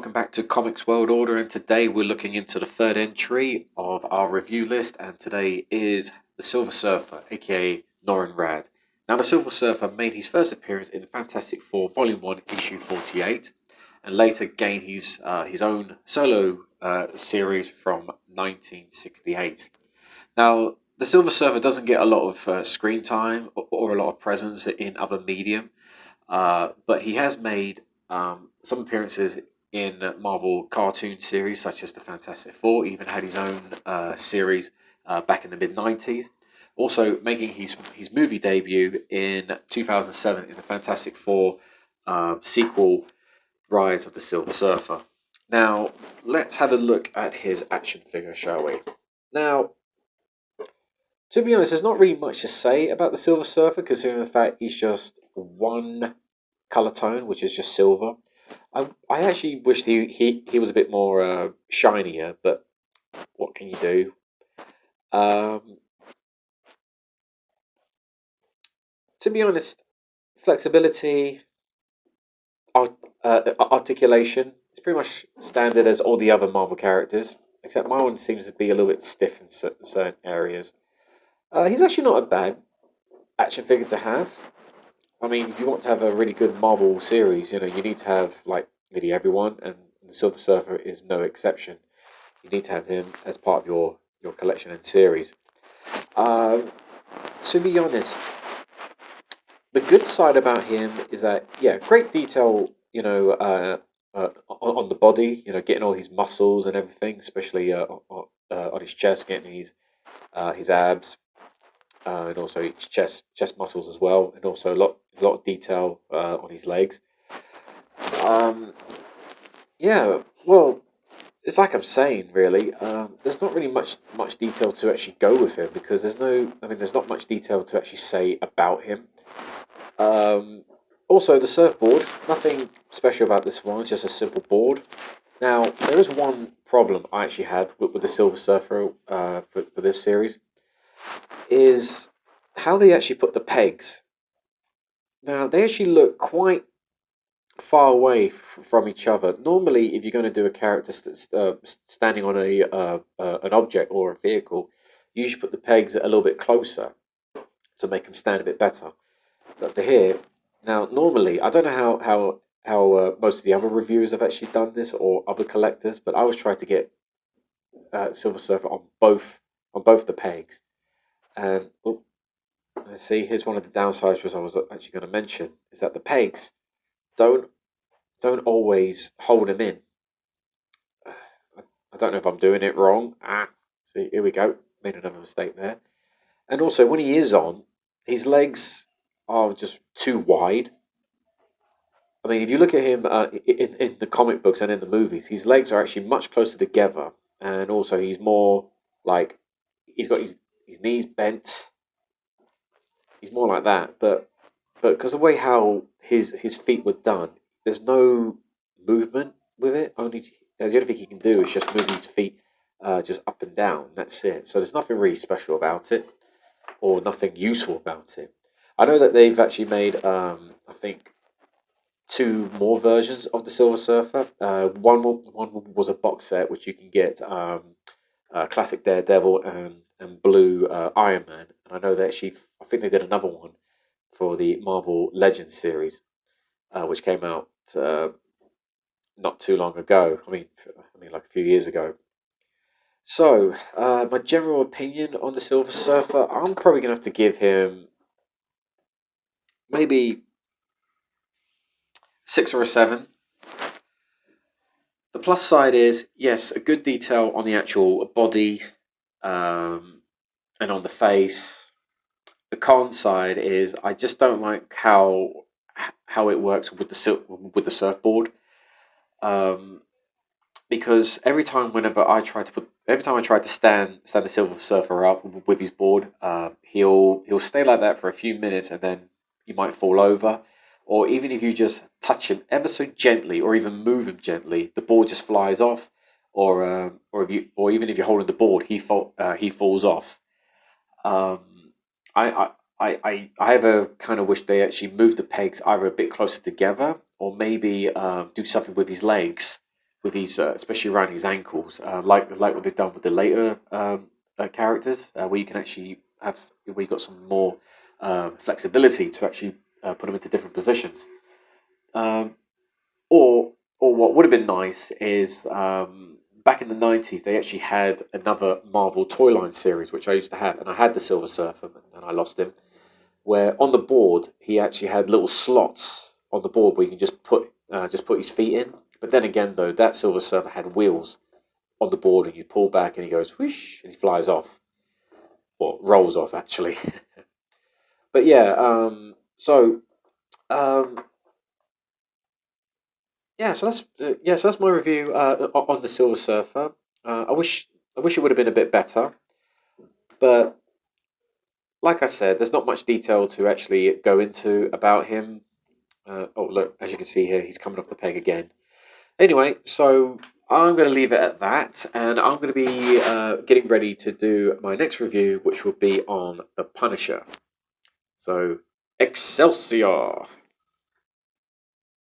Welcome back to Comics World Order, and today we're looking into the third entry of our review list, and today is the Silver Surfer, aka Norrin Rad. Now, the Silver Surfer made his first appearance in Fantastic Four Volume 1, Issue 48, and later gained his own solo series from 1968. Now, the Silver Surfer doesn't get a lot of screen time or a lot of presence in other medium, but he has made some appearances in Marvel cartoon series such as the Fantastic Four. He even had his own series back in the mid-90s. Also making his movie debut in 2007 in the Fantastic Four sequel, Rise of the Silver Surfer. Now, let's have a look at his action figure, shall we? Now, to be honest, there's not really much to say about the Silver Surfer, considering the fact he's just one color tone, which is just silver. I actually wished he was a bit more shinier, but what can you do? To be honest, flexibility, articulation, it's pretty much standard as all the other Marvel characters, except my one seems to be a little bit stiff in certain areas. He's actually not a bad action figure to have. I mean, if you want to have a really good Marvel series, you need to have like nearly everyone, and the Silver Surfer is no exception. You need to have him as part of your collection and series. Um, to be honest, the good side about him is that great detail. On the body, getting all his muscles and everything, especially on his chest, getting his abs, and also his chest muscles as well, and also a lot of detail on his legs. Um, yeah, well, it's like I'm saying, really. There's not really much detail to actually go with him because there's not much detail to actually say about him. Um, Also, the surfboard, nothing special about this one. It's just a simple board. Now, there is one problem I actually have with the Silver Surfer for this series is how they actually put the pegs. Now, they actually look quite far away from each other. Normally, if you're going to do a character standing on an object or a vehicle, you usually put the pegs a little bit closer to make them stand a bit better. But for here, now normally I don't know how most of the other reviewers have actually done this or other collectors, but I always try to get Silver Surfer on both the pegs. And let's see, here's one of the downsides which I was actually going to mention is that the pegs don't don't always hold him in. I don't know if I'm doing it wrong. See, here we go. Made another mistake there. And also, when he is on, his legs are just too wide. I mean, if you look at him in the comic books and in the movies, his legs are actually much closer together, and also he's more like he's got his knees bent. He's more like that, but because the way how his feet were done, there's no movement with it. The only thing he can do is just move his feet just up and down. That's it. So there's nothing really special about it, or nothing useful about it. I know that they've actually made I think two more versions of the Silver Surfer. One was a box set which you can get classic Daredevil and blue Iron Man, and I know that I think they did another one for the Marvel Legends series, which came out not too long ago. I mean, like a few years ago. So, my general opinion on the Silver Surfer, I'm probably gonna have to give him maybe 6 or a 7. The plus side is yes, a good detail on the actual body and on the face. The con side is I just don't like how it works with the surfboard. Um, because every time I try to stand the Silver Surfer up with his board, he'll stay like that for a few minutes and then he might fall over. Or even if you just touch him ever so gently, or even move him gently, the board just flies off. Or even if you're holding the board, he falls off. Um, I, I ever kind of wish they actually moved the pegs either a bit closer together, or maybe do something with his legs with his, especially around his ankles, like what they've done with the later characters, where you can actually have where you got some more flexibility to actually put them into different positions. Um, or what would have been nice is back in the 90s they actually had another Marvel Toyline series which I used to have, and I had the Silver Surfer and I lost him. Where on the board he actually had little slots on the board where you can just put his feet in. But then again, though, that Silver Surfer had wheels on the board, and you pull back, and he goes whoosh, and he flies off, or rolls off actually. But yeah, um, so that's my review on the Silver Surfer. I wish it would have been a bit better, but like I said, there's not much detail to actually go into about him. Oh, look, as you can see here, he's coming off the peg again. Anyway, so I'm going to leave it at that, and I'm going to be getting ready to do my next review, which will be on The Punisher. So, Excelsior!